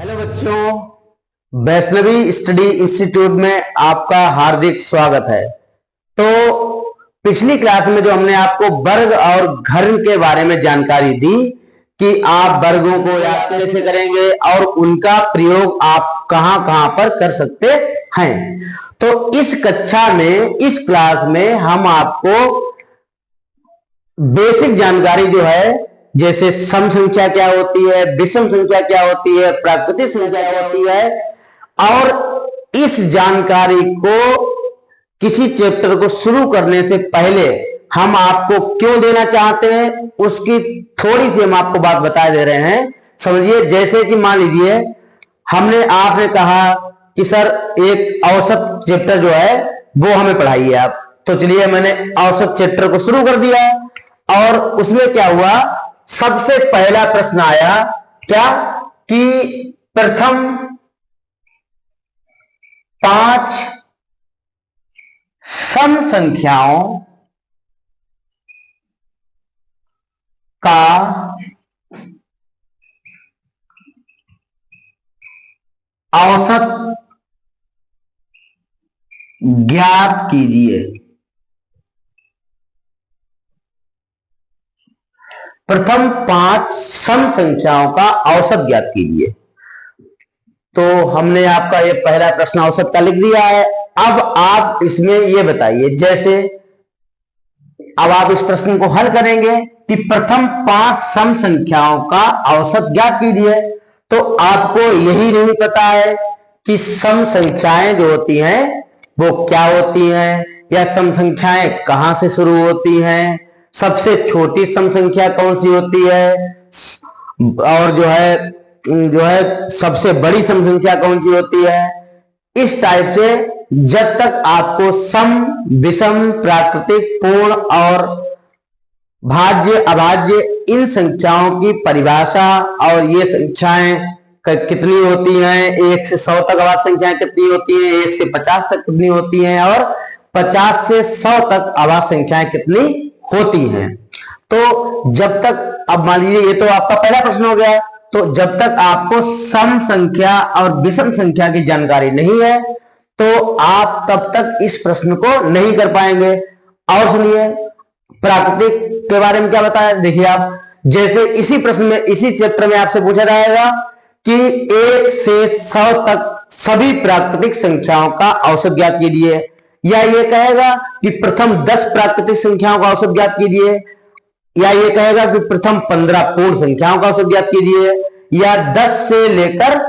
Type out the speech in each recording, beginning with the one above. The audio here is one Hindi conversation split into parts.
हेलो बच्चों, वैष्णवी स्टडी इंस्टीट्यूट में आपका हार्दिक स्वागत है। तो पिछली क्लास में जो हमने आपको वर्ग और घन के बारे में जानकारी दी कि आप वर्गों को याद कैसे करेंगे और उनका प्रयोग आप कहां कहां पर कर सकते हैं। तो इस कक्षा में, इस क्लास में हम आपको बेसिक जानकारी जो है, जैसे सम संख्या क्या होती है, विषम संख्या क्या होती है, प्राकृतिक संख्या क्या होती है, और इस जानकारी को किसी चैप्टर को शुरू करने से पहले हम आपको क्यों देना चाहते हैं उसकी थोड़ी सी हम आपको बात बता दे रहे हैं। समझिए, जैसे कि मान लीजिए आपने कहा कि सर एक औसत चैप्टर जो है वो हमें पढ़ाइए आप। तो चलिए, मैंने औसत चैप्टर को शुरू कर दिया और उसमें क्या हुआ, सबसे पहला प्रश्न आया क्या कि प्रथम 5 सम संख्याओं का औसत ज्ञात कीजिए। प्रथम 5 सम संख्याओं का औसत ज्ञात कीजिए। तो हमने आपका ये पहला प्रश्न औसत का लिख दिया है। अब आप इसमें ये बताइए, जैसे अब आप इस प्रश्न को हल करेंगे कि प्रथम 5 सम संख्याओं का औसत ज्ञात कीजिए। तो आपको यही नहीं पता है कि सम संख्याएं जो होती हैं वो क्या होती हैं, या सम संख्याएं कहां से शुरू होती हैं, सबसे छोटी सम संख्या कौन सी होती है, और जो है सबसे बड़ी सम संख्या कौन सी होती है। इस टाइप से जब तक आपको सम, विषम, प्राकृतिक, पूर्ण और भाज्य, अभाज्य इन संख्याओं की परिभाषा और ये संख्याएं कितनी होती हैं, 1 से 100 तक अभाज्य संख्याएं कितनी होती हैं, 1 से 50 तक कितनी होती हैं, और 50 से 100 तक अभाज्य संख्याएं कितनी होती हैं। तो जब तक, अब मान लीजिए ये तो आपका पहला प्रश्न हो गया, तो जब तक आपको सम संख्या और विषम संख्या की जानकारी नहीं है तो आप तब तक इस प्रश्न को नहीं कर पाएंगे। और सुनिए, प्राकृतिक के बारे में क्या बताया, देखिए आप, जैसे इसी प्रश्न में, इसी चैप्टर में आपसे पूछा जाएगा कि 1 से 100 तक सभी प्राकृतिक संख्याओं का औसत ज्ञात कीजिए, या ये कहेगा कि प्रथम 10 प्राकृतिक संख्याओं का औसत ज्ञात कीजिए, या ये कहेगा कि प्रथम 15 पूर्ण संख्याओं का औसत ज्ञात कीजिए, या 10 से लेकर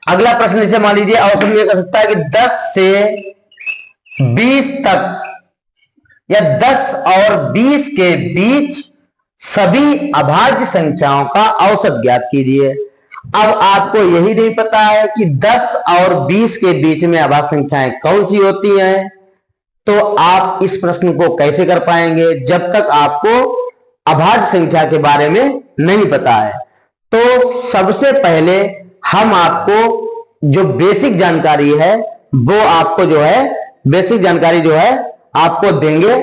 अगला प्रश्न जैसे मान लीजिए औसत में कर सकता है कि 10 से 20 तक, या 10 और 20 के बीच सभी अभाज्य संख्याओं का औसत ज्ञात कीजिए। अब आपको यही नहीं पता है कि 10 और 20 के बीच में अभाज्य संख्याएं कौन सी होती हैं, तो आप इस प्रश्न को कैसे कर पाएंगे जब तक आपको अभाज्य संख्या के बारे में नहीं पता है। तो सबसे पहले हम आपको जो बेसिक जानकारी है वो आपको जो है, बेसिक जानकारी जो है आपको देंगे।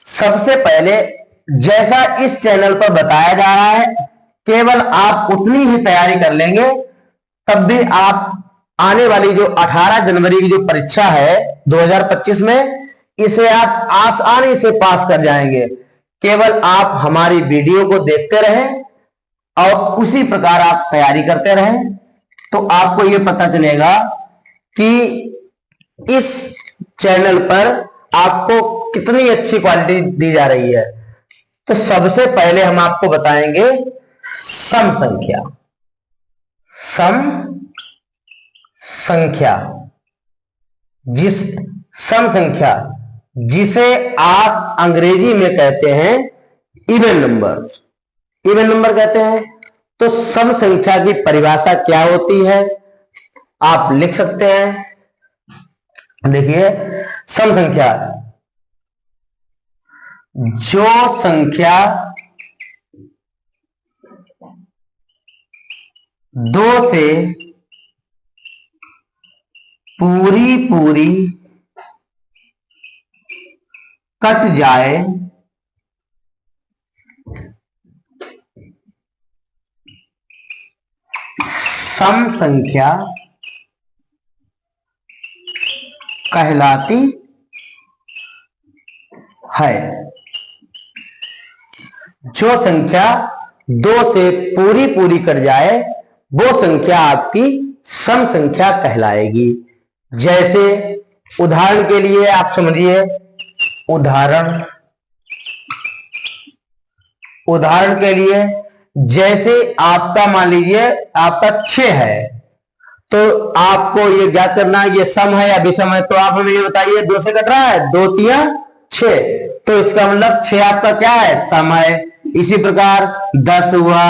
सबसे पहले, जैसा इस चैनल पर बताया जा रहा है, केवल आप उतनी ही तैयारी कर लेंगे, तब भी आप आने वाली जो 18 जनवरी की जो परीक्षा है 2025 में, इसे आप आसानी से पास कर जाएंगे। केवल आप हमारी वीडियो को देखते रहें और उसी प्रकार आप तैयारी करते रहें, तो आपको यह पता चलेगा कि इस चैनल पर आपको कितनी अच्छी क्वालिटी दी जा रही है। तो सबसे पहले हम आपको बताएंगे सम संख्या। सम संख्या, सम संख्या जिसे आप अंग्रेजी में कहते हैं इवन नंबर, इवन नंबर कहते हैं। तो सम संख्या की परिभाषा क्या होती है आप लिख सकते हैं। देखिए, सम संख्या, जो संख्या 2 से पूरी पूरी कट जाए सम संख्या कहलाती है। जो संख्या 2 से पूरी पूरी कट जाए वो संख्या आपकी सम संख्या कहलाएगी। जैसे उदाहरण के लिए आप समझिए, उदाहरण के लिए जैसे आपका मान लीजिए आपका 6 है, तो आपको ये ज्ञात करना है ये सम है या विषम है। तो आप हमें ये बताइए 2 से कट रहा है, 2 तिया 6, तो इसका मतलब 6 आपका क्या है, सम है। इसी प्रकार 10 हुआ,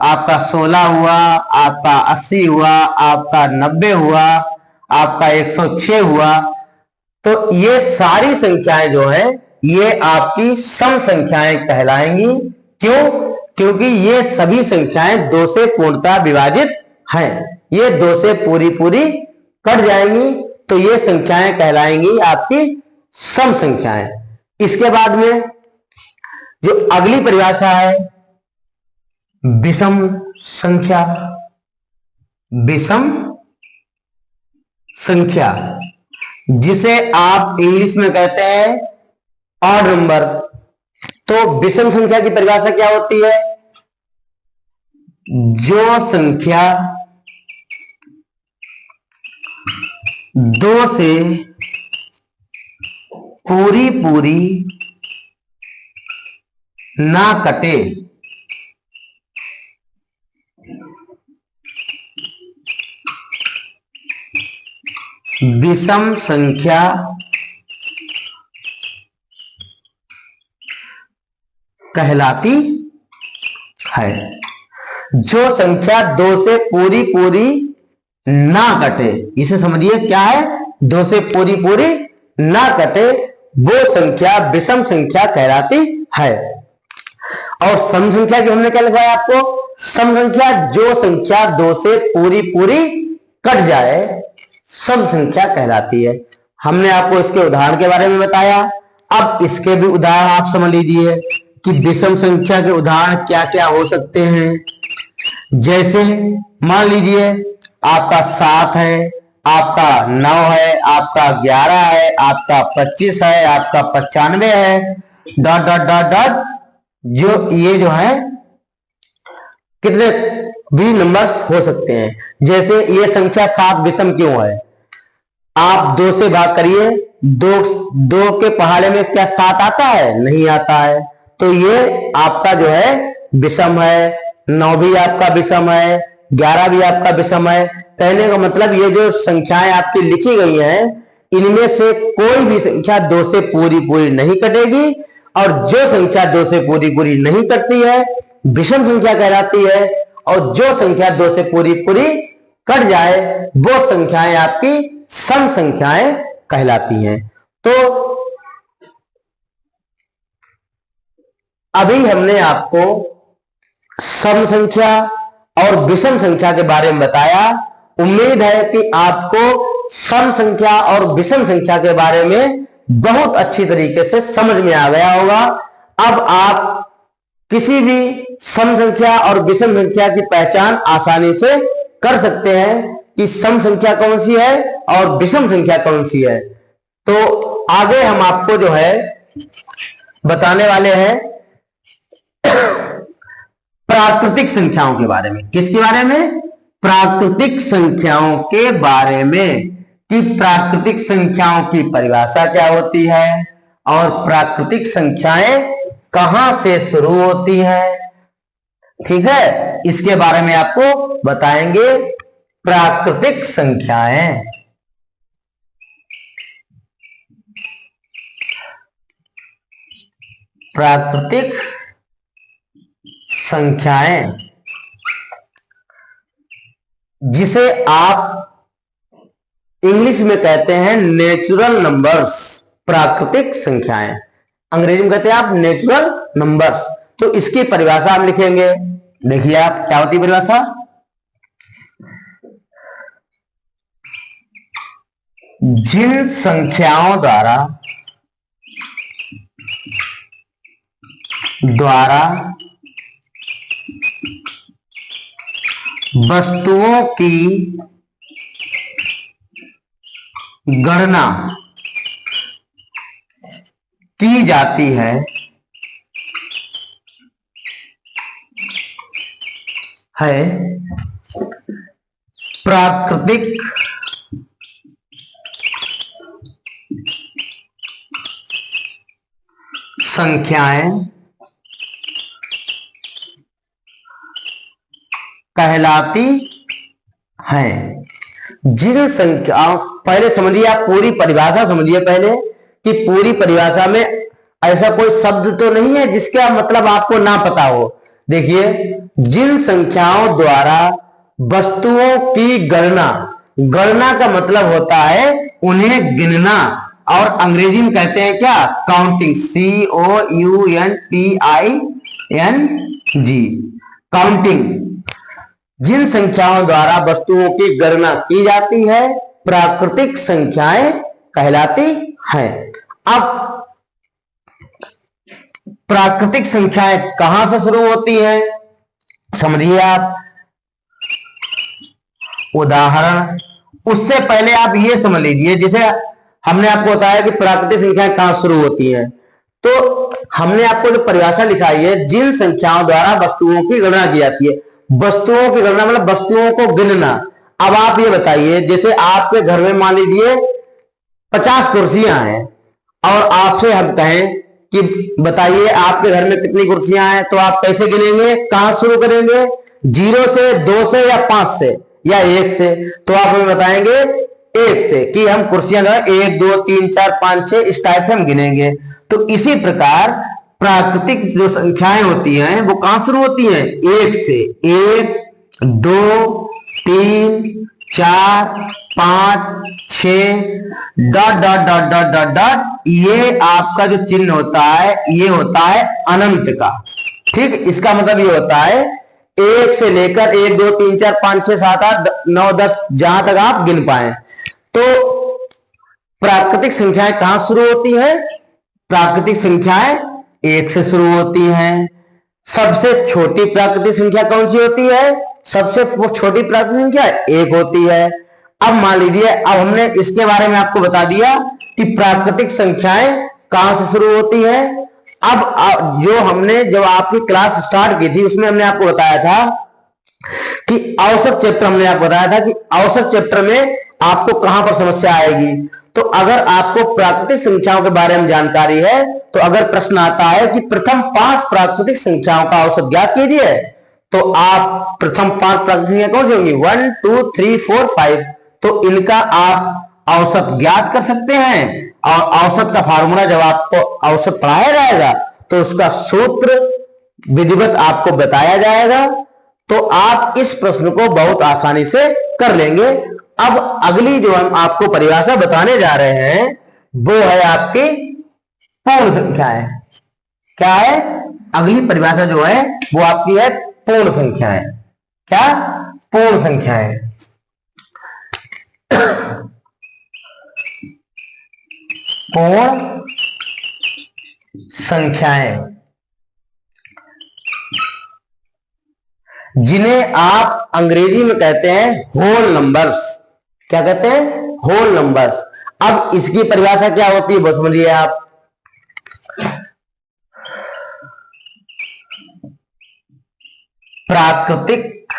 आपका 16 हुआ, आपका 80 हुआ, आपका 90 हुआ, आपका 106 हुआ। तो ये सारी संख्याएं जो है ये आपकी सम संख्याएं कहलाएंगी। क्यों? क्योंकि ये सभी संख्याएं 2 से पूर्णतः विभाजित हैं। ये 2 से पूरी पूरी कट जाएंगी तो ये संख्याएं कहलाएंगी आपकी सम संख्याएं। इसके बाद में जो अगली परिभाषा है विषम संख्या। विषम संख्या जिसे आप इंग्लिश में कहते हैं ऑड नंबर। तो विषम संख्या की परिभाषा क्या होती है? जो संख्या 2 से पूरी पूरी ना कटे विषम संख्या कहलाती है। जो संख्या 2 से पूरी पूरी ना कटे, इसे समझिए क्या है, 2 से पूरी पूरी ना कटे वो संख्या विषम संख्या कहलाती है। और सम संख्या की हमने क्या लिखवाया आपको? सम संख्या जो संख्या 2 से पूरी पूरी कट जाए सम संख्या कहलाती है। हमने आपको इसके उदाहरण के बारे में बताया। अब इसके भी उदाहरण आप समझ लीजिए कि विषम संख्या के उदाहरण क्या क्या हो सकते हैं। जैसे मान लीजिए आपका 7 है, आपका 9 है, आपका 11 है, आपका 25 है, आपका 95 है, डॉट डॉट डॉट डॉट। जो ये जो है कितने भी नंबर्स हो सकते हैं। जैसे ये संख्या 7 विषम क्यों है? आप 2 से भाग करिए, 2 के पहाड़े में क्या 7 आता है? नहीं आता है। तो ये आपका जो है विषम है। 9 भी आपका विषम है, 11 भी आपका विषम है। कहने का मतलब ये जो संख्याएं आपकी लिखी गई हैं इनमें से कोई भी संख्या 2 से पूरी पूरी नहीं कटेगी, और जो संख्या 2 से पूरी पूरी नहीं कटती है विषम संख्या कहलाती है, और जो संख्या 2 से पूरी पूरी कट जाए वो संख्याएं आपकी सम संख्याएं कहलाती हैं। तो अभी हमने आपको सम संख्या और विषम संख्या के बारे में बताया। उम्मीद है कि आपको सम संख्या और विषम संख्या के बारे में बहुत अच्छी तरीके से समझ में आ गया होगा। अब आप किसी भी सम संख्या और विषम संख्या की पहचान आसानी से कर सकते हैं कि सम संख्या कौन सी है और विषम संख्या कौन सी है। तो आगे हम आपको जो है बताने वाले हैं प्राकृतिक संख्याओं के बारे में। किसके बारे में? प्राकृतिक संख्याओं के बारे में, कि प्राकृतिक संख्याओं की परिभाषा क्या होती है और प्राकृतिक संख्याएं कहां से शुरू होती है। ठीक है, इसके बारे में आपको बताएंगे। प्राकृतिक संख्याएं, प्राकृतिक संख्याएं जिसे आप इंग्लिश में कहते हैं नेचुरल नंबर्स। प्राकृतिक संख्याएं अंग्रेजी में कहते हैं आप नेचुरल नंबर्स। तो इसकी परिभाषा हम लिखेंगे। देखिए आप क्या होती है परिभाषा? जिन संख्याओं द्वारा वस्तुओं की गणना की जाती है प्राकृतिक संख्याएं कहलाती हैं। जिन संख्याओं, पहले समझिए, आप पूरी परिभाषा समझिए पहले, कि पूरी परिभाषा में ऐसा कोई शब्द तो नहीं है जिसका मतलब आपको ना पता हो। देखिए, जिन संख्याओं द्वारा वस्तुओं की गणना, गणना का मतलब होता है उन्हें गिनना, और अंग्रेजी में कहते हैं क्या, काउंटिंग, COUNTING, काउंटिंग। जिन संख्याओं द्वारा वस्तुओं की गणना की जाती है प्राकृतिक संख्याएं कहलाती हैं। अब प्राकृतिक संख्याएं कहां से शुरू होती हैं, समझिए आप। उदाहरण, उससे पहले आप ये समझ लीजिए, जैसे हमने आपको बताया कि प्राकृतिक संख्याएं कहां शुरू होती हैं, तो हमने आपको जो परिभाषा लिखाई है, जिन संख्याओं द्वारा वस्तुओं की गणना की जाती है। वस्तुओं की गणना मतलब वस्तुओं को गिनना। अब आप ये बताइए, जैसे आपके घर में मान लीजिए 50 कुर्सियां हैं, और आपसे हम कहें कि बताइए आपके घर में कितनी कुर्सियां हैं, तो आप कैसे गिनेंगे, कहां शुरू करेंगे, 0 से, 2 से, या 5 से, या 1 से? तो आप हमें बताएंगे 1 से, कि हम कुर्सियां जो है 1 2 3 4 5 6 इस टाइप से हम गिनेंगे। तो इसी प्रकार प्राकृतिक जो संख्याएं होती हैं वो कहां शुरू होती हैं, 1 से। 1 2 3 4 5 6 dot dot dot dot dot dot, ये आपका जो चिन्ह होता है ये होता है अनंत का। ठीक, इसका मतलब ये होता है 1 से लेकर 1 2 3 4 5 6 7 8 9 10, जहां तक आप गिन पाए। तो प्राकृतिक संख्याएं कहां शुरू होती हैं, प्राकृतिक संख्याएं 1 से शुरू होती हैं। सबसे छोटी प्राकृतिक संख्या कौन सी होती है, सबसे छोटी प्राकृतिक संख्या 1 होती है। अब मान लीजिए, अब हमने इसके बारे में आपको बता दिया कि प्राकृतिक संख्याएं कहां से शुरू होती हैं। अब जो हमने जब आपकी क्लास स्टार्ट की थी उसमें हमने आपको बताया था कि औसत चैप्टर, हमने आपको बताया था कि औसत चैप्टर में आपको कहां पर समस्या आएगी। तो अगर आपको प्राकृतिक संख्याओं के बारे में जानकारी है, तो अगर प्रश्न आता है कि प्रथम 5 प्राकृतिक संख्याओं का औसत ज्ञात कीजिए, तो आप प्रथम 5 प्राकृतिक संख्या कौन सी होंगी, 1 2 3 4 5, तो इनका आप औसत ज्ञात कर सकते हैं। और औसत का फार्मूला जब आपको औसत पढ़ाया जाएगा तो उसका सूत्र विधिवत आपको बताया जाएगा, तो आप इस प्रश्न को बहुत आसानी से कर लेंगे। अब अगली जो हम आपको परिभाषा बताने जा रहे हैं वो है आपकी पूर्ण संख्याएं। क्या है, अगली परिभाषा जो है वो आपकी है पूर्ण संख्याएं। क्या, पूर्ण संख्याएं। पूर्ण संख्याएं जिन्हें आप अंग्रेजी में कहते हैं होल नंबर्स। क्या कहते हैं, होल नंबर्स। अब इसकी परिभाषा क्या होती है वो समझिए आप। प्राकृतिक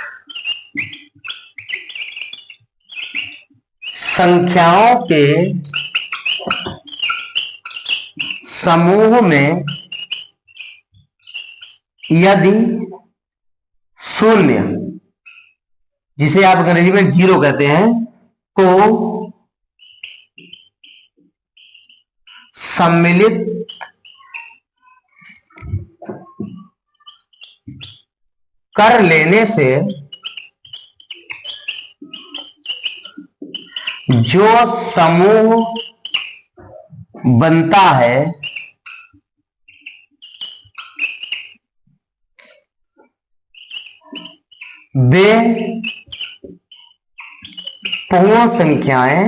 संख्याओं के समूह में यदि शून्य, जिसे आप अंग्रेजी में 0 कहते हैं, को सम्मिलित कर लेने से जो समूह बनता है वे पूर्ण संख्याएं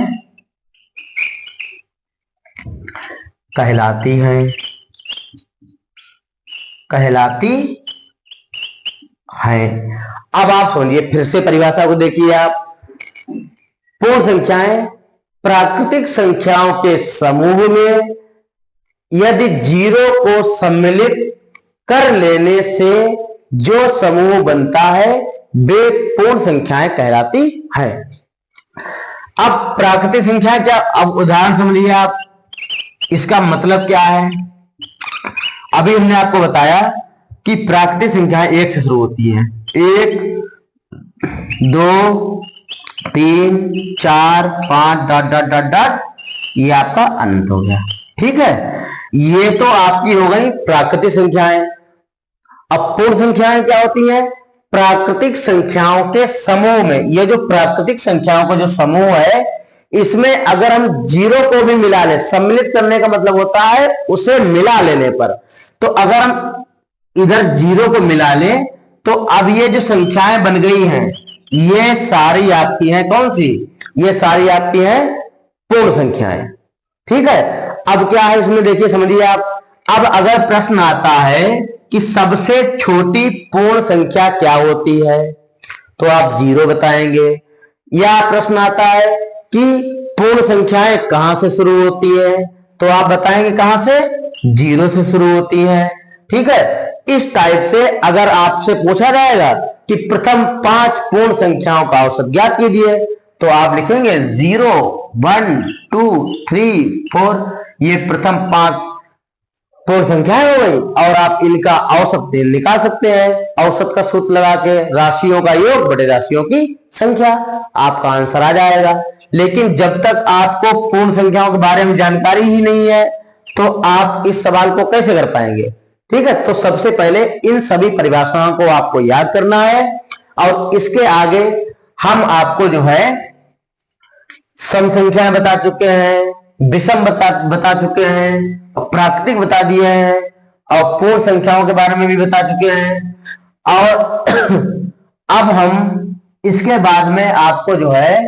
कहलाती हैं। कहलाती है। अब आप समझिए, फिर से परिभाषा को देखिए आप। पूर्ण संख्याएं प्राकृतिक संख्याओं के समूह में यदि जीरो को सम्मिलित कर लेने से जो समूह बनता है वे पूर्ण संख्याएं कहलाती है। अब प्राकृतिक संख्या क्या, अब उदाहरण समझिए आप, इसका मतलब क्या है। अभी हमने आपको बताया कि प्राकृतिक संख्याएं एक से शुरू होती हैं, 1 2 3 4 5 डॉट डॉट डॉट डॉट, ये आपका अनंत हो गया। ठीक है, ये तो आपकी हो गई प्राकृतिक संख्याएं। अब पूर्ण संख्याएं क्या होती हैं, प्राकृतिक संख्याओं के समूह में, ये जो प्राकृतिक संख्याओं का जो समूह है इसमें अगर हम जीरो को भी मिला लें, सम्मिलित करने का मतलब होता है उसे मिला लेने पर, तो अगर हम इधर जीरो को मिला लें तो अब ये जो संख्याएं बन गई हैं ये सारी आपकी हैं कौन सी, ये सारी आपकी हैं पूर्ण संख्याएं। ठीक है, अब क्या है इसमें देखिए समझिए आप। अब अगर प्रश्न आता है कि सबसे छोटी पूर्ण संख्या क्या होती है तो आप जीरो बताएंगे, या प्रश्न आता है कि पूर्ण संख्याएं कहां से शुरू होती है तो आप बताएंगे कहां से, जीरो से शुरू होती है। ठीक है, इस टाइप से अगर आपसे पूछा जाएगा कि प्रथम 5 पूर्ण संख्याओं का औसत ज्ञात कीजिए तो आप लिखेंगे 0 1 2 3 4, ये प्रथम 5 पूर्ण संख्याएं हो गई और आप इनका औसत निकाल सकते हैं। औसत का सूत्र लगा के राशियों का योग बटे राशियों की संख्या, आपका आंसर आ जाएगा। लेकिन जब तक आपको पूर्ण संख्याओं के बारे में जानकारी ही नहीं है तो आप इस सवाल को कैसे कर पाएंगे। ठीक है, तो सबसे पहले इन सभी परिभाषाओं को आपको याद करना है और इसके आगे हम आपको जो है सम संख्याएं बता चुके हैं, विषम बता चुके हैं, प्राकृतिक बता दिए हैं और पूर्ण संख्याओं के बारे में भी बता चुके हैं। और अब हम इसके बाद में आपको जो है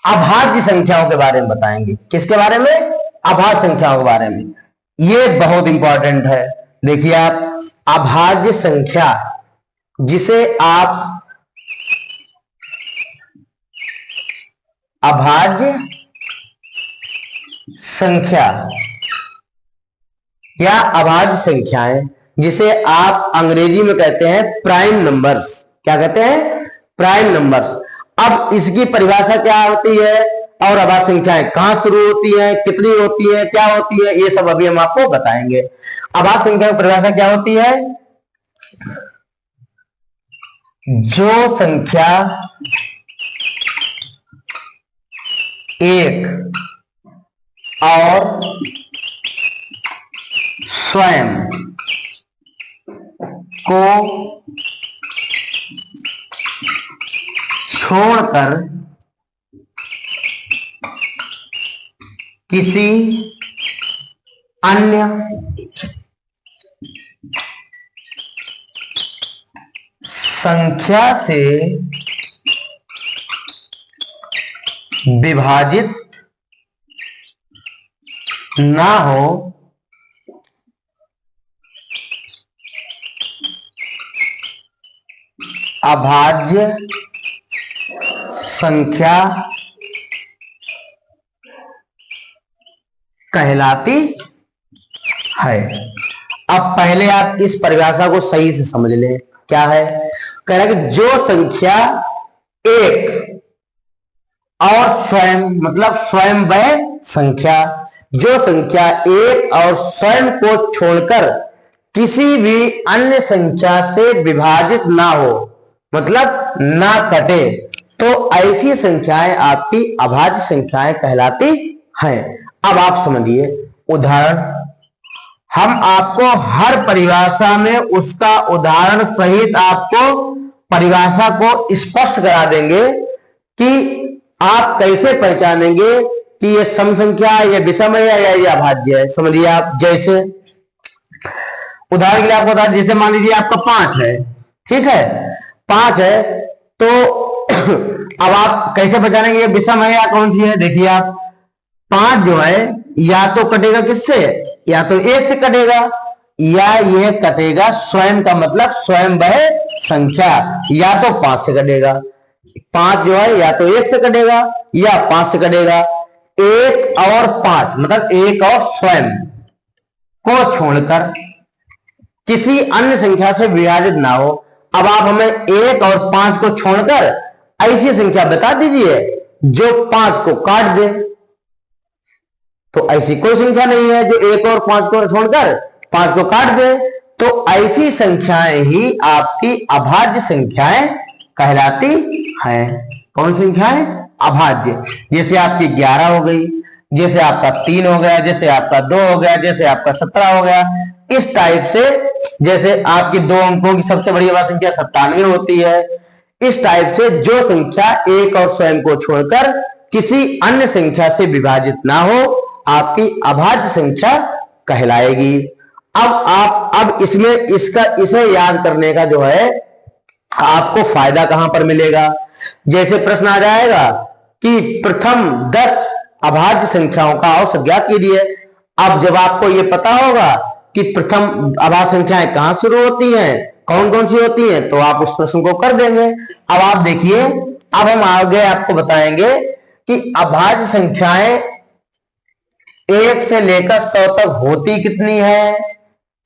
अभाज्य संख्याओं के बारे में बताएंगे। किसके बारे में, अभाज्य संख्याओं के बारे में। ये बहुत इंपॉर्टेंट है। देखिए आप, अभाज्य संख्या जिसे आप अभाज्य संख्या या अभाज्य संख्याएं जिसे आप अंग्रेजी में कहते हैं प्राइम नंबर्स। क्या कहते हैं, प्राइम नंबर्स। अब इसकी परिभाषा क्या होती है और अभाज्य संख्याएं कहां शुरू होती है, कितनी होती है, क्या होती है, ये सब अभी हम आपको बताएंगे। अभाज्य संख्या की परिभाषा क्या होती है, जो संख्या एक और स्वयं को छोड़कर किसी अन्य संख्या से विभाजित ना हो अभाज्य संख्या कहलाती है। अब पहले आप इस परिभाषा को सही से समझ लें। क्या है, कह रहा है कि जो संख्या एक और स्वयं, मतलब स्वयं वह संख्या, जो संख्या एक और स्वयं को छोड़कर किसी भी अन्य संख्या से विभाजित ना हो, मतलब ना कटे, तो ऐसी संख्याएं आपकी अभाज्य संख्याएं कहलाती हैं। अब आप समझिए उदाहरण, हम आपको हर परिभाषा में उसका उदाहरण सहित आपको परिभाषा को स्पष्ट करा देंगे कि आप कैसे पहचानेंगे कि ये सम संख्या है, ये विषम है या ये अभाज्य है। समझिए आप, जैसे उदाहरण के लिए आपको बता, जैसे मान लीजिए आपका 5 है, ठीक है, 5 है, तो अब आप कैसे पहचानेंगे ये विषम है या कौन सी है। देखिए आप, 5 जो है या तो कटेगा किससे, या तो 1 से कटेगा, या ये कटेगा स्वयं का, मतलब स्वयं वह संख्या या तो 5 से कटेगा, 5 जो है या तो 1 से कटेगा या 5 से कटेगा। 1 और 5 मतलब 1 और स्वयं को छोड़कर किसी अन्य संख्या से विभाजित ना हो। अब आप हमें 1 और 5 को छोड़कर ऐसी संख्या बता दीजिए जो 5 को काट दे। तो ऐसी कोई संख्या नहीं है जो 1 और 5 को छोड़कर 5 को काट दे। तो ऐसी संख्याएं ही आपकी अभाज्य संख्याएं कहलाती हैं। कौन संख्याएं? अभाज्य। जैसे आपकी 11 हो गई, जैसे आपका 3 हो गया, जैसे आपका 2 हो गया, जैसे आपका 17 हो गया। इस टाइप से जैसे आपकी 2 अंकों की सबसे बड़ी अभाज्य संख्या 97 होती है। इस टाइप से जो संख्या 1 और स्वयं को छोड़कर किसी अन्य संख्या से विभाजित ना हो आपकी अभाज्य संख्या कहलाएगी। अब इसमें इसे याद करने का जो है आपको फायदा कहां पर मिलेगा। जैसे प्रश्न आ जाएगा कि प्रथम 10 अभाज्य संख्याओं का औसत ज्ञात कीजिए। अब जब आपको यह पता होगा कि प्रथम अभाज्य संख्याएं कहां शुरू होती हैं, कौन कौन सी होती हैं, तो आप उस प्रश्न को कर देंगे। अब आप देखिए, अब हम आगे आपको बताएंगे कि अभाज्य संख्याएं 1 से लेकर 100 तक होती कितनी है,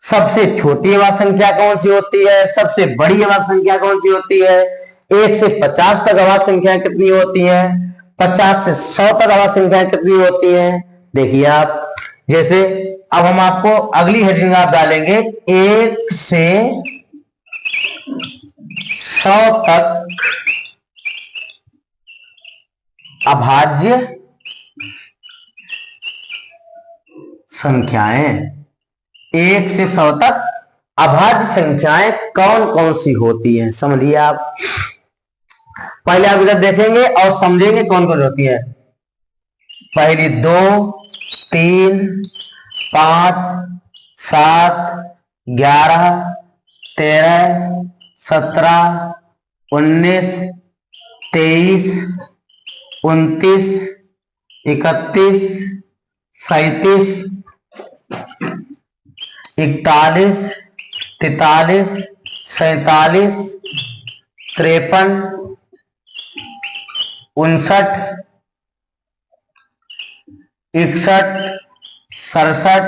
सबसे छोटी अभाज्य संख्या कौन सी होती है, सबसे बड़ी अभाज्य संख्या कौन सी होती है, 1 से 50 तक अभाज्य संख्याएं कितनी होती हैं, 50 से 100 तक अभाज्य संख्याएं कितनी होती हैं। देखिए आप, जैसे अब हम आपको अगली हेडिंग आप डालेंगे 1 से 100 तक अभाज्य संख्याएं। 1 से 100 तक अभाज्य संख्याएं कौन कौन सी होती हैं, समझिए आप। पहले आप इधर देखेंगे और समझेंगे कौन कौन होती है। पहली 2, 3, 5, 7, 11, 13, 17, 19, 23, 29, 31, 37, 41, 43, 47, 53, 59, 61, 67,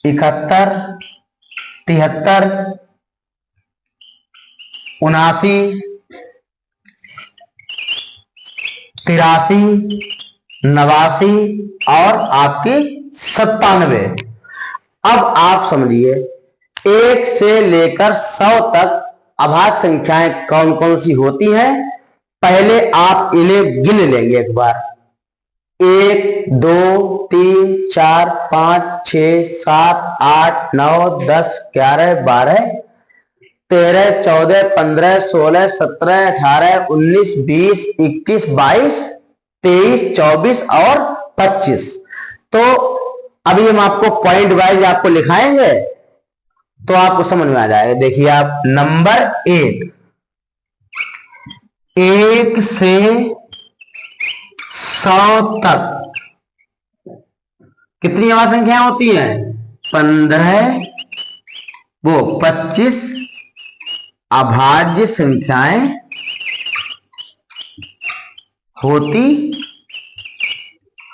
71, 73, 79, 83, 89 और आपकी 97। अब आप समझिए 1 से लेकर 100 तक अभाज्य संख्याएं कौन कौन सी होती हैं। पहले आप इन्हें गिन लेंगे एक बार। 1, 2, 3, 4, 5, 6, 7, 8, 9, 10, 11, 12, 13, 14, 15, 16, 17, 18, 19, 20, 21, 22, 23, 24 और 25। तो अभी हम आपको पॉइंट वाइज आपको लिखाएंगे तो आपको समझ में आ जाएगा। देखिए आप, नंबर 1, 1 से 100 तक कितनी अभाज्य संख्याएं होती हैं? 15 25 अभाज्य संख्याएं होती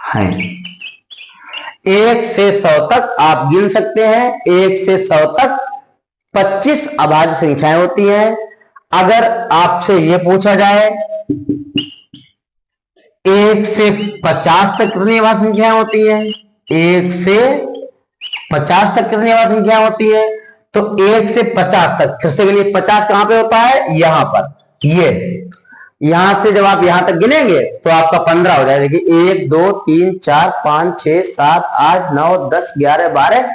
हैं। 1 से 100 तक आप गिन सकते हैं। 1 से 100 तक 25 अभाज्य संख्याएं होती हैं। अगर आपसे यह पूछा जाए 1 से 50 तक कितनी अभाज्य संख्याएं होती हैं, 1 से 50 तक कितनी अभाज्य संख्या होती है, तो 1 से 50 तक फिर से गिनिए। 50 कहां पे होता है? यहां पर। ये यहां से जब आप यहां तक गिनेंगे तो आपका 15 हो जाएगा। देखिए 1 2 3 4 5 6 7 8 9 10 11 12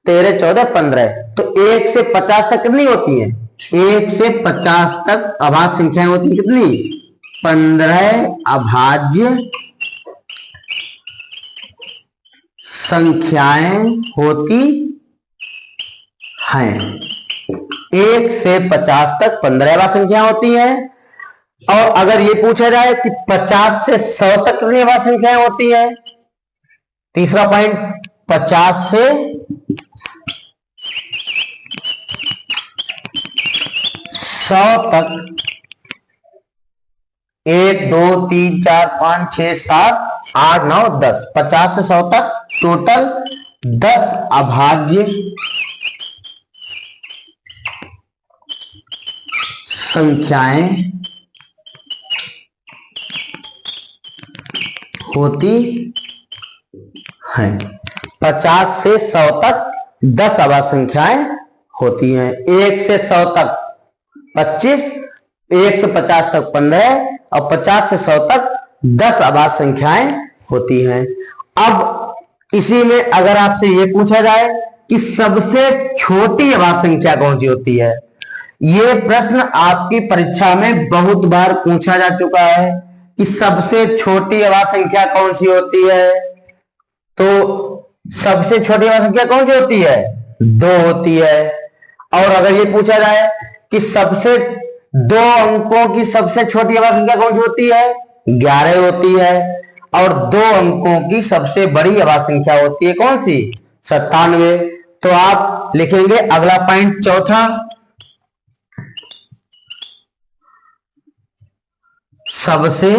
13 14 15। तो 1 से 50 तक कितनी होती है? 1 से 50 तक अभाज्य संख्याएं होती है कितनी? 15 अभाज्य संख्याएं होती हैं। 1 से 50 तक 15 अभाज्य संख्याएं होती हैं। और अगर ये पूछा जाए कि 50 से 100 तक कितनी अभाज्य संख्याएं होती है, तीसरा पॉइंट, 50 से 100 तक 1 2 3 4 5 6 7 8 9 10, 50 से 100 तक टोटल 10 अभाज्य संख्याएं होती हैं। 50 से 100 तक 10 अभाज्य संख्याएं होती हैं। 1 से 100 तक 25, 1 से 50 तक 15 और 50 से 100 तक 10 अभाज्य संख्याएं होती हैं। अब इसी में अगर आपसे ये पूछा जाए कि सबसे छोटी अभाज्य संख्या कौन सी होती है, ये प्रश्न आपकी परीक्षा में बहुत बार पूछा जा चुका है कि सबसे छोटी अभाज्य संख्या कौन सी होती है। तो सबसे छोटी अभाज्य संख्या कौन सी होती है? 2 होती है। और अगर ये पूछा जाए कि सबसे 2 अंकों की सबसे छोटी अभाज्य संख्या कौन सी होती है? 11 होती है। और 2 अंकों की सबसे बड़ी अभाज्य संख्या होती है कौन सी? 97। तो आप लिखेंगे अगला पॉइंट चौथा, सबसे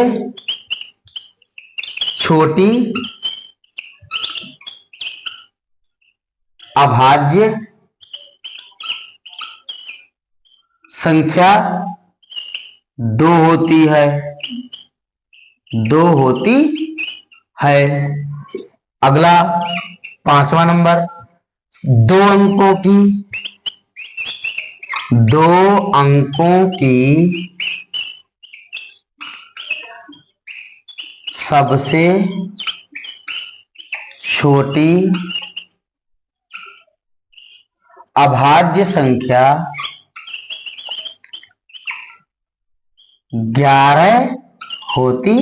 छोटी अभाज्य संख्या 2 होती है। 2 होती है। अगला 5वां नंबर, 2 अंकों की सबसे छोटी अभाज्य संख्या 11 होती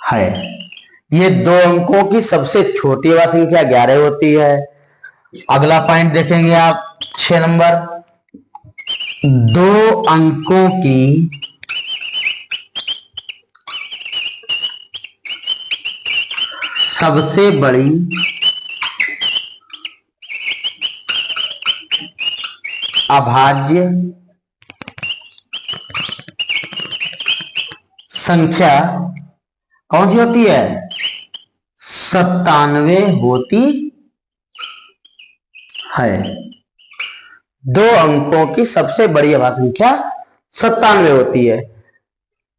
है। ये 2 अंकों की सबसे छोटी अभाज्य संख्या 11 होती है। अगला पॉइंट देखेंगे आप 6 नंबर, 2 अंकों की सबसे बड़ी अभाज्य संख्या कौन सी होती है? 97 होती है। 2 अंकों की सबसे बड़ी अभाज्य संख्या 97 होती है।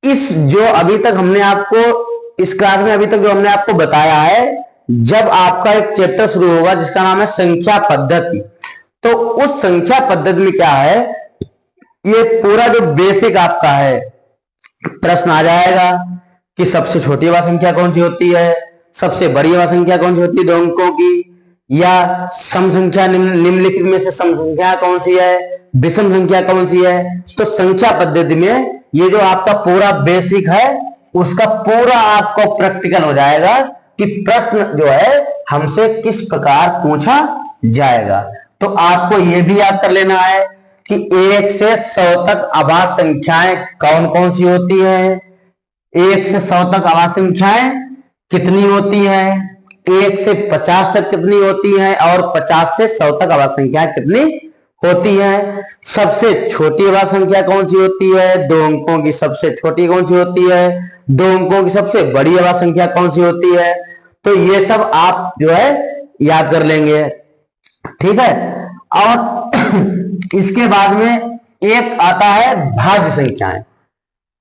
इस जो अभी तक हमने आपको इस क्लास में अभी तक जो हमने आपको बताया है, जब आपका एक चैप्टर शुरू होगा जिसका नाम है संख्या पद्धति, तो उस संख्या पद्धति में क्या है, ये पूरा जो बेसिक आपका है प्रश्न आ जाएगा कि सबसे छोटी अभाज्य संख्या कौन सी होती है, सबसे बड़ी अभाज्य संख्या कौन सी होती है 2 अंकों की, या सम संख्या निम्नलिखित में से सम संख्या कौन सी है, विषम संख्या कौन सी है। तो संख्या पद्धति में ये जो आपका पूरा बेसिक है उसका पूरा आपको प्रैक्टिकल हो जाएगा कि प्रश्न जो है हमसे किस प्रकार पूछा जाएगा। तो आपको यह भी याद कर लेना है कि 1 से 100 तक अभाज्य संख्याएं कौन कौन सी होती है, 1 से 100 तक अभाज्य संख्याएं कितनी होती है, 1 से 50 तक कितनी होती है, और 50 से 100 तक अभाज्य संख्याएं कितनी होती है। सबसे छोटी अभाज्य संख्या कौन सी होती है, 2 अंकों की सबसे छोटी कौन सी होती है, 2 अंकों की सबसे बड़ी अभाज्य संख्या कौन सी होती है। तो ये सब आप जो है याद कर लेंगे, ठीक है। और इसके बाद में एक आता है भाज्य संख्याएं।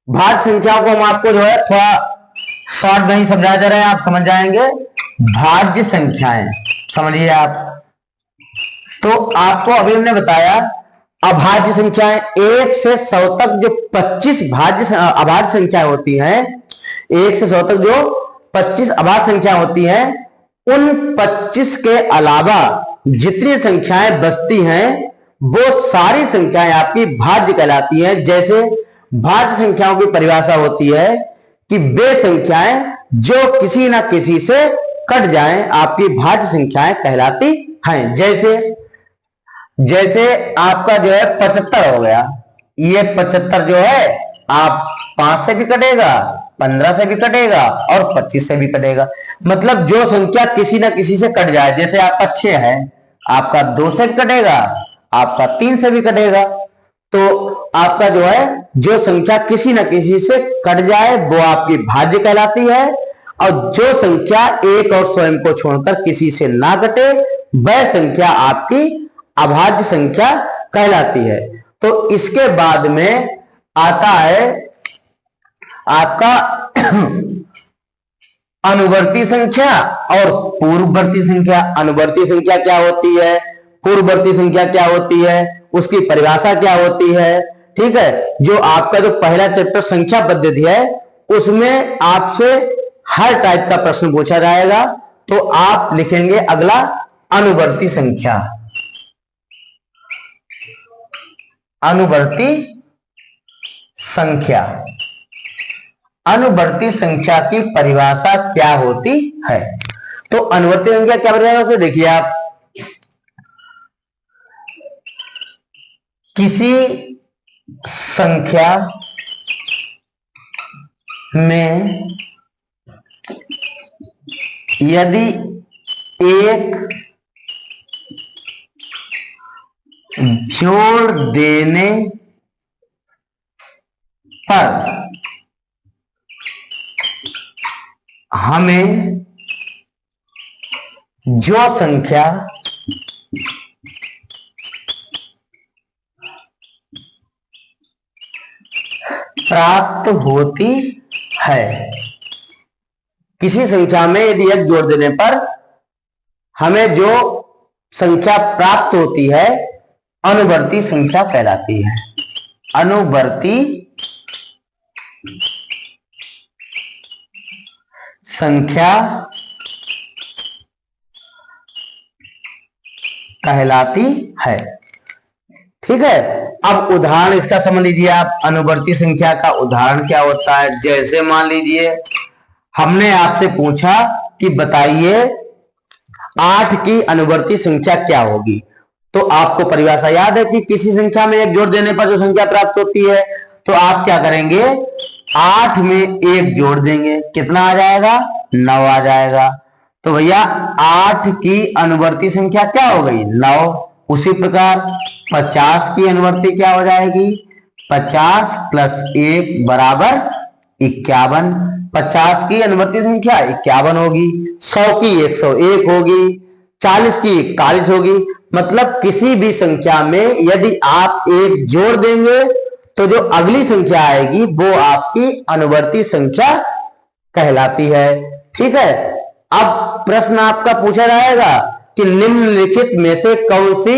भाज्य संख्याओं को हम आपको जो है थोड़ा शॉर्ट में ही समझा दे रहे हैं, आप समझ जाएंगे। भाज्य संख्याएं समझिए आप। तो आपको अभी हमने बताया अभाज्य संख्याएं 1 से 100 तक जो 25 अभाज्य संख्या होती हैं, 1 से 100 तक जो 25 अभाज्य संख्या होती हैं, उन 25 के अलावा जितनी संख्याएं बचती हैं वो सारी संख्याएं आपकी भाज्य कहलाती हैं। जैसे भाज्य संख्याओं की परिभाषा होती है कि वे संख्याएं जो किसी ना किसी से कट जाएं आपकी भाज्य संख्याएं कहलाती हैं। जैसे आपका जो है 75 हो गया, ये 75 जो है आप 5 से भी कटेगा, 15 से भी कटेगा और 25 से भी कटेगा। मतलब जो संख्या किसी ना किसी से कट जाए, जैसे आपका 6 है, आपका 2 से भी कटेगा, आपका 3 से भी कटेगा। तो आपका जो है जो संख्या किसी न किसी से कट जाए वो आपकी भाज्य कहलाती है, और जो संख्या एक और स्वयं को छोड़कर किसी से ना कटे वह संख्या आपकी अभाज्य संख्या कहलाती है। तो इसके बाद में आता है आपका अनुवर्ती संख्या और पूर्ववर्ती संख्या। अनुवर्ती संख्या क्या होती है, पूर्ववर्ती संख्या क्या होती है, उसकी परिभाषा क्या होती है। ठीक है, जो आपका जो पहला चैप्टर संख्या पद्धति है उसमें आपसे हर टाइप का प्रश्न पूछा जाएगा। तो आप लिखेंगे अगला अनुवर्ती संख्या। अनुवर्ती संख्या, अनुवर्ती संख्या की परिभाषा क्या होती है। तो अनुवर्ती संख्या क्या परिभाषा होती है, देखिए आप किसी संख्या में यदि एक जोड़ देने पर हमें जो संख्या प्राप्त होती है, किसी संख्या में यदि एक जोड़ देने पर हमें जो संख्या प्राप्त होती है अनुवर्ती संख्या कहलाती है। अनुवर्ती संख्या कहलाती है। ठीक है, अब उदाहरण इसका समझ लीजिए आप। अनुवर्ती संख्या का उदाहरण क्या होता है, जैसे मान लीजिए हमने आपसे पूछा कि बताइए 8 की अनुवर्ती संख्या क्या होगी। तो आपको परिभाषा याद है कि किसी संख्या में एक जोड़ देने पर जो संख्या प्राप्त होती है, तो आप क्या करेंगे 8 में एक जोड़ देंगे, कितना आ जाएगा 9 आ जाएगा। तो भैया 8 की अनुवर्ती संख्या क्या हो गई 9। उसी प्रकार 50 की अनुवर्ती क्या हो जाएगी 50 प्लस 1 बराबर 51। 50 की अनुवर्ती संख्या 51 होगी, 100 की 101 होगी, 40 की 41 होगी। मतलब किसी भी संख्या में यदि आप एक जोड़ देंगे तो जो अगली संख्या आएगी वो आपकी अनुवर्ती संख्या कहलाती है। ठीक है, अब प्रश्न आपका पूछा जाएगा कि निम्नलिखित में से कौन सी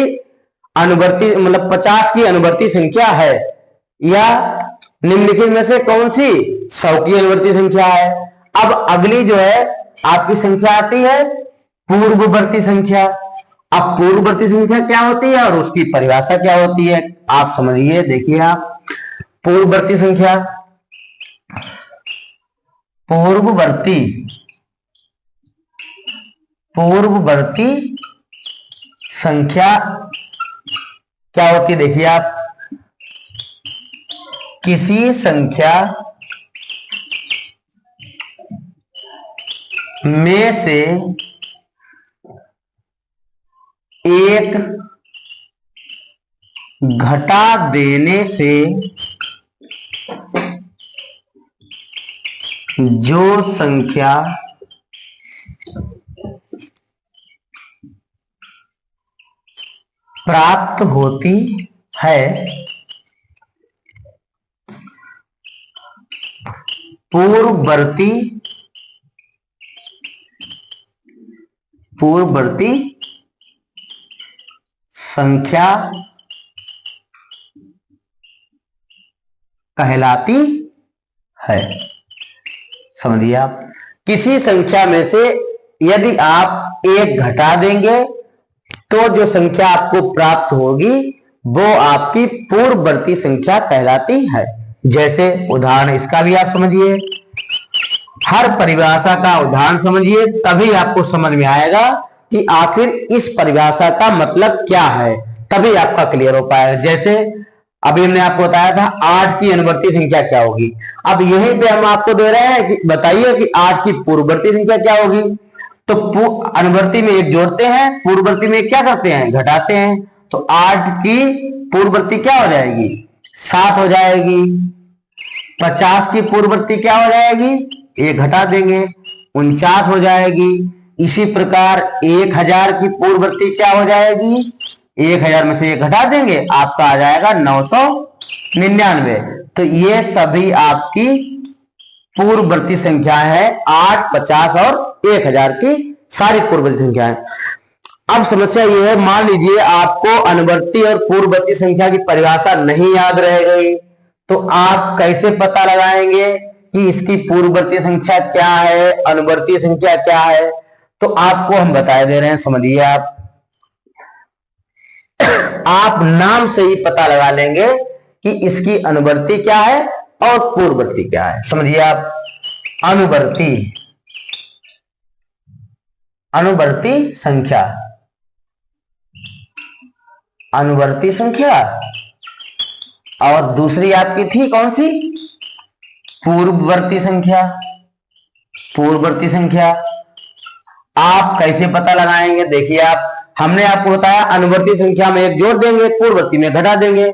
अनुवर्ती मतलब 50 की अनुवर्ती संख्या है, या निम्नलिखित में से कौन सी 100 की अनुवर्ती संख्या है। अब अगली जो है आपकी संख्या आती है पूर्ववर्ती संख्या। अब पूर्ववर्ती संख्या क्या होती है और उसकी परिभाषा क्या होती है आप समझिए। देखिए आप पूर्ववर्ती संख्या, पूर्ववर्ती संख्या क्या होती है, देखिए आप किसी संख्या में से एक घटा देने से जो संख्या प्राप्त होती है पूर्ववर्ती संख्या कहलाती है। समझिए आप, किसी संख्या में से यदि आप एक घटा देंगे तो जो संख्या आपको प्राप्त होगी वो आपकी पूर्ववर्ती संख्या कहलाती है। जैसे उदाहरण इसका भी आप समझिए, हर परिभाषा का उदाहरण समझिए तभी आपको समझ में आएगा कि आखिर इस परिभाषा का मतलब क्या है, तभी आपका क्लियर हो पाएगा। जैसे अभी हमने आपको बताया था 8 की अनुवर्ती संख्या क्या होगी। अब यहीं पे हम आपको दे रहे हैं कि बताइए कि 8 की पूर्ववर्ती संख्या क्या होगी। तो अनुवर्ती में एक जोड़ते हैं, पूर्ववर्ती में क्या करते हैं घटाते हैं। तो 8 की पूर्ववर्ती क्या हो जाएगी? 7 हो जाएगी। 50 की पूर्ववर्ती क्या हो जाएगी? 1 घटा देंगे, 49 हो जाएगी। इसी प्रकार 1000 की पूर्ववर्ती क्या हो जाएगी? 1000 में से 1 घटा देंगे, आपका आ जाएगा 999। तो ये सभी आपकी पूर्ववर्ती संख्या है। 8, 50 और 1000 की सारी पूर्ववर्ती संख्या है। अब समस्या ये है, मान लीजिए आपको अनुवर्ती और पूर्ववर्ती संख्या की परिभाषा नहीं याद रह गई, तो आप कैसे पता लगाएंगे कि इसकी पूर्ववर्ती संख्या क्या है, अनुवर्ती संख्या क्या है? तो आपको हम बता दे रहे हैं, समझिए। आप नाम से ही पता लगा लेंगे कि इसकी अनुवर्ती क्या है और पूर्ववर्ती क्या है। समझिए आप, अनुवर्ती संख्या, अनुवर्ती संख्या, और दूसरी आपकी थी कौन सी? पूर्ववर्ती संख्या। पूर्ववर्ती संख्या आप कैसे पता लगाएंगे? देखिए आप, हमने आपको बताया अनुवर्ती संख्या में 1 जोड़ देंगे, पूर्ववर्ती में घटा देंगे।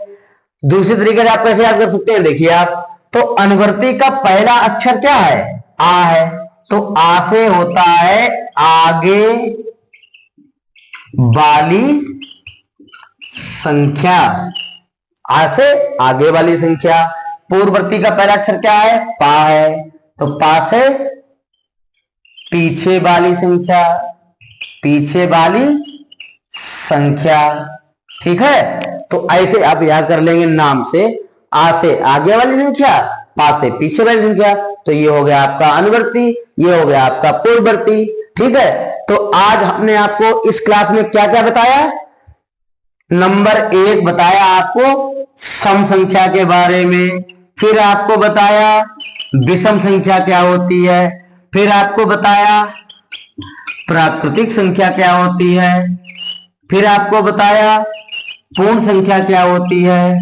दूसरी तरीके से आप कैसे याद कर सकते हैं? देखिए आप, तो अनुवर्ती का पहला अक्षर क्या है? आ है, तो आ से होता है आगे वाली संख्या। आ से आगे वाली संख्या। पूर्ववर्ती का पहला अक्षर क्या है? पा है, तो पा से पीछे वाली संख्या, पीछे वाली संख्या। ठीक है, तो ऐसे आप याद कर लेंगे नाम से। आ से आगे वाली संख्या, पा से पीछे वाली संख्या, तो ये हो गया आपका अनुवर्ती, ये हो गया आपका पूर्ववर्ती। ठीक है, तो आज हमने आपको इस क्लास में क्या क्या बताया? नंबर 1 बताया आपको सम संख्या के बारे में, फिर आपको बताया विषम संख्या क्या होती है, फिर आपको बताया प्राकृतिक संख्या क्या होती है, फिर आपको बताया पूर्ण संख्या क्या होती है,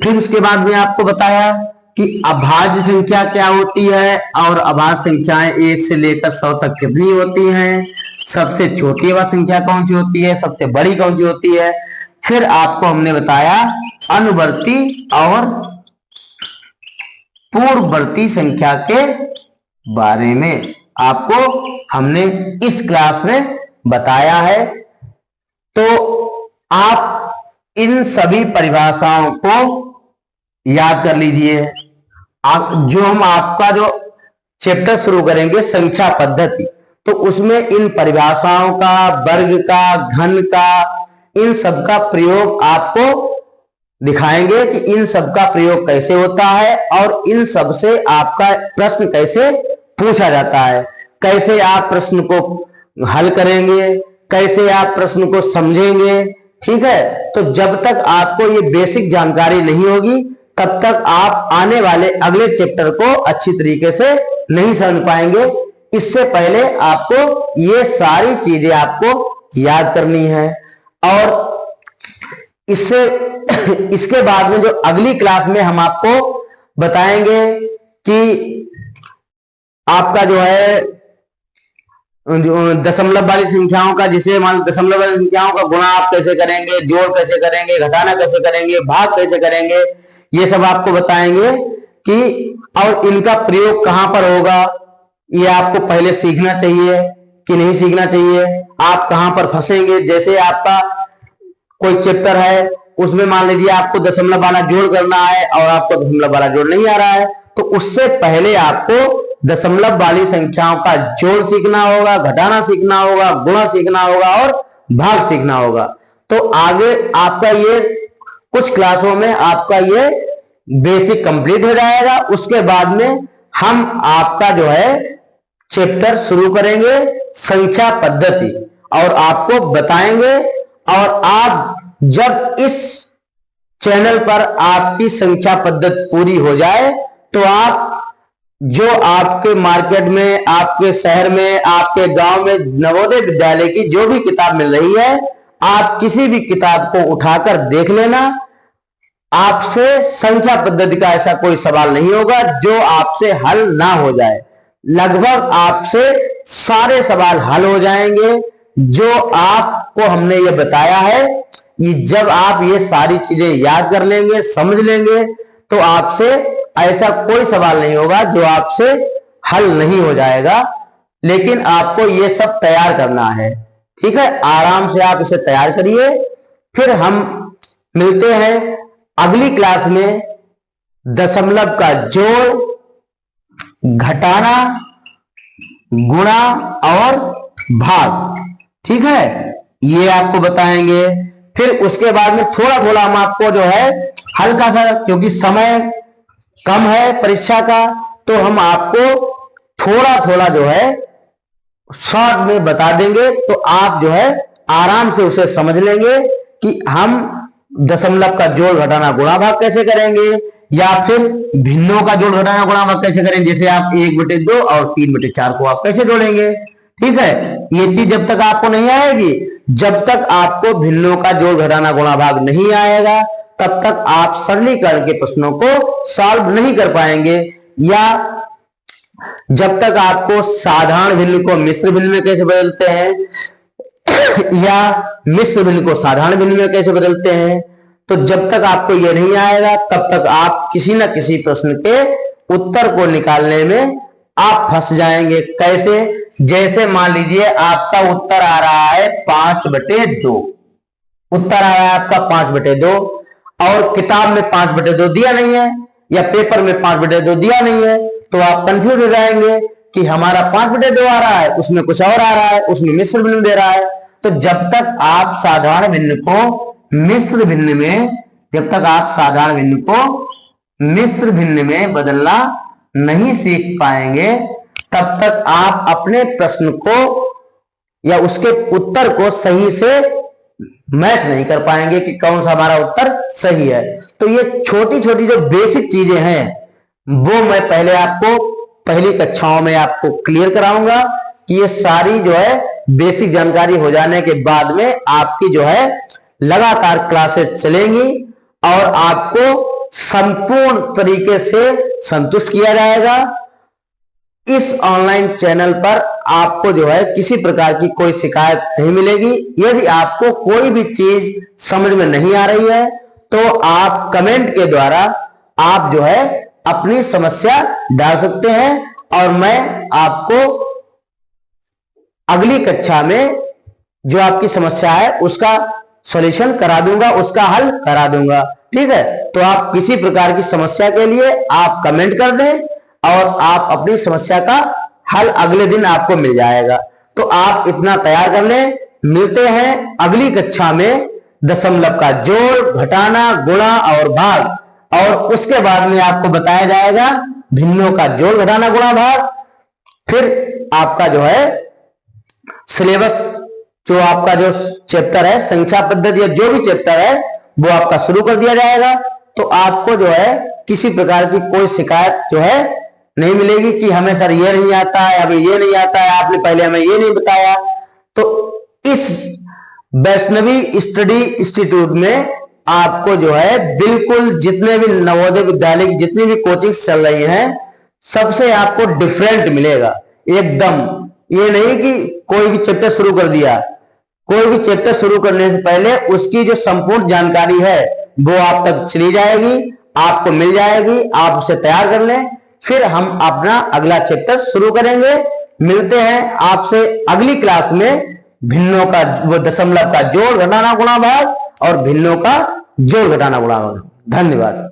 फिर उसके बाद में आपको बताया कि अभाज्य संख्या क्या होती है और अभाज्य संख्याएं 1 से लेकर 100 तक कितनी होती हैं, सबसे छोटी वह संख्या कौन सी होती है, सबसे बड़ी कौन सी होती है। फिर आपको हमने बताया अनुवर्ती और पूर्ववर्ती संख्या के बारे में, आपको हमने इस क्लास में बताया है। तो आप इन सभी परिभाषाओं को याद कर लीजिए। जो हम आपका जो चैप्टर शुरू करेंगे संख्या पद्धति, तो उसमें इन परिभाषाओं का, वर्ग का, घन का, इन सब का प्रयोग आपको दिखाएंगे कि इन सब का प्रयोग कैसे होता है और इन सब से आपका प्रश्न कैसे पूछा जाता है, कैसे आप प्रश्न को हल करेंगे, कैसे आप प्रश्न को समझेंगे। ठीक है, तो जब तक आपको ये बेसिक जानकारी नहीं होगी तब तक आप आने वाले अगले चैप्टर को अच्छी तरीके से नहीं समझ पाएंगे। इससे पहले आपको ये सारी चीजें आपको याद करनी है, और इसके बाद में जो अगली क्लास में हम आपको बताएंगे कि आपका जो है दशमलव वाली संख्याओं का, जिसे मान दशमलव वाली संख्याओं का गुणा आप कैसे करेंगे, जोड़ कैसे करेंगे, घटाना कैसे करेंगे, भाग कैसे करेंगे, ये सब आपको बताएंगे कि, और इनका प्रयोग कहां पर होगा, ये आपको पहले सीखना चाहिए कि नहीं सीखना चाहिए। आप कहां पर फंसेंगे, जैसे आपका कोई चैप्टर है उसमें मान लीजिए आपको दशमलव वाला जोड़ करना है और आपको दशमलव वाला जोड़ नहीं आ रहा है, तो उससे पहले आपको दशमलव वाली संख्याओं का जोड़ सीखना होगा, घटाना सीखना होगा, गुणा सीखना होगा और भाग सीखना होगा। तो आगे आपका ये कुछ क्लासों में आपका ये बेसिक कंप्लीट हो जाएगा। उसके बाद में हम आपका जो है चैप्टर शुरू करेंगे संख्या पद्धति, और आपको बताएंगे। और आप जब इस चैनल पर आपकी संख्या पद्धति पूरी हो जाए तो आप जो आपके मार्केट में, आपके शहर में, आपके गांव में नवोदय विद्यालय की जो भी किताब मिल रही है, आप किसी भी किताब को उठाकर देख लेना। आपसे संख्या पद्धति का ऐसा कोई सवाल नहीं होगा जो आपसे हल ना हो जाए। लगभग आपसे सारे सवाल हल हो जाएंगे जो आप आपको हमने ये बताया है कि जब आप ये सारी चीजें याद कर लेंगे, समझ लेंगे, तो आपसे ऐसा कोई सवाल नहीं होगा जो आपसे हल नहीं हो जाएगा। लेकिन आपको ये सब तैयार करना है, ठीक है। आराम से आप इसे तैयार करिए। फिर हम मिलते हैं अगली क्लास में दशमलव का जोड़, घटाना, गुणा और भाग, ठीक है, ये आपको बताएंगे। फिर उसके बाद में थोड़ा थोड़ा हम आपको जो है हल्का सा, क्योंकि समय कम है परीक्षा का, तो हम आपको थोड़ा थोड़ा जो है शॉर्ट में बता देंगे, तो आप जो है आराम से उसे समझ लेंगे कि हम दशमलव का जोड़, घटाना, गुणा, भाग कैसे करेंगे, या फिर भिन्नों का जोड़, घटाना, गुणा, भाग कैसे करेंगे। जैसे आप 1/2 और 3/4 को आप कैसे जोड़ेंगे, ठीक है। ये चीज जब तक आपको नहीं आएगी, जब तक आपको भिन्नों का जोड़, घटाना, गुणा, भाग नहीं आएगा, तब तक आप सरलीकरण के प्रश्नों को सॉल्व नहीं कर पाएंगे। या जब तक आपको साधारण भिन्न को मिश्र भिन्न में कैसे बदलते हैं या मिश्र भिन्न को साधारण भिन्न में कैसे बदलते हैं, तो जब तक आपको यह नहीं आएगा, तब तक आप किसी न किसी प्रश्न के उत्तर को निकालने में आप फंस जाएंगे। कैसे? जैसे मान लीजिए आपका उत्तर आ रहा है 5/2, उत्तर आ रहा है आपका 5/2 और किताब में 5/2 दिया नहीं है या पेपर में 5/2 दिया नहीं है, तो आप कंफ्यूज हो जाएंगे कि हमारा 5/2 आ रहा है, उसमें कुछ और आ रहा है, उसमें मिश्र भिन्न दे रहा है। तो जब तक आप साधारण भिन्न को मिश्र भिन्न में, जब तक आप साधारण भिन्न को मिश्र भिन्न में बदलना नहीं सीख पाएंगे, तब तक आप अपने प्रश्न को या उसके उत्तर को सही से मैच नहीं कर पाएंगे कि कौन सा हमारा उत्तर सही है। तो ये छोटी छोटी जो बेसिक चीजें हैं वो मैं पहले आपको पहली कक्षाओं में आपको क्लियर कराऊंगा कि ये सारी जो है बेसिक जानकारी हो जाने के बाद में आपकी जो है लगातार क्लासेस चलेंगी और आपको संपूर्ण तरीके से संतुष्ट किया जाएगा। इस ऑनलाइन चैनल पर आपको जो है किसी प्रकार की कोई शिकायत नहीं मिलेगी। यदि आपको कोई भी चीज समझ में नहीं आ रही है तो आप कमेंट के द्वारा आप जो है अपनी समस्या डाल सकते हैं और मैं आपको अगली कक्षा में जो आपकी समस्या है उसका सॉल्यूशन करा दूंगा, उसका हल करा दूंगा, ठीक है। तो आप किसी प्रकार की समस्या के लिए आप कमेंट कर दें और आप अपनी समस्या का हल अगले दिन आपको मिल जाएगा। तो आप इतना तैयार कर लें। मिलते हैं अगली कक्षा में दशमलव का जोड़, घटाना, गुणा और भाग, और उसके बाद में आपको बताया जाएगा भिन्नों का जोड़, घटाना, गुणा, भाग। फिर आपका जो है सिलेबस, जो आपका जो चैप्टर है संख्या पद्धति या जो भी चैप्टर है वो आपका शुरू कर दिया जाएगा। तो आपको जो है किसी प्रकार की कोई शिकायत जो है नहीं मिलेगी कि हमें सर ये नहीं आता है, हमें ये नहीं आता है, आपने पहले हमें ये नहीं बताया। तो इस वैष्णवी स्टडी इंस्टीट्यूट में आपको जो है बिल्कुल जितने भी नवोदय विद्यालय की जितनी भी कोचिंग चल रही हैं सबसे आपको डिफरेंट मिलेगा एकदम। ये नहीं कि कोई भी चैप्टर शुरू कर दिया, कोई भी चैप्टर शुरू करने से पहले उसकी जो संपूर्ण जानकारी है वो आप तक चली जाएगी, आपको मिल जाएगी, आप उसे तैयार कर लें। फिर हम अपना अगला चैप्टर शुरू करेंगे। मिलते हैं आपसे अगली क्लास में भिन्नों का वो दशमलव का जोड़, घटाना, गुणा, भाग और भिन्नों का जोड़, घटाना, गुणा, भाग। धन्यवाद।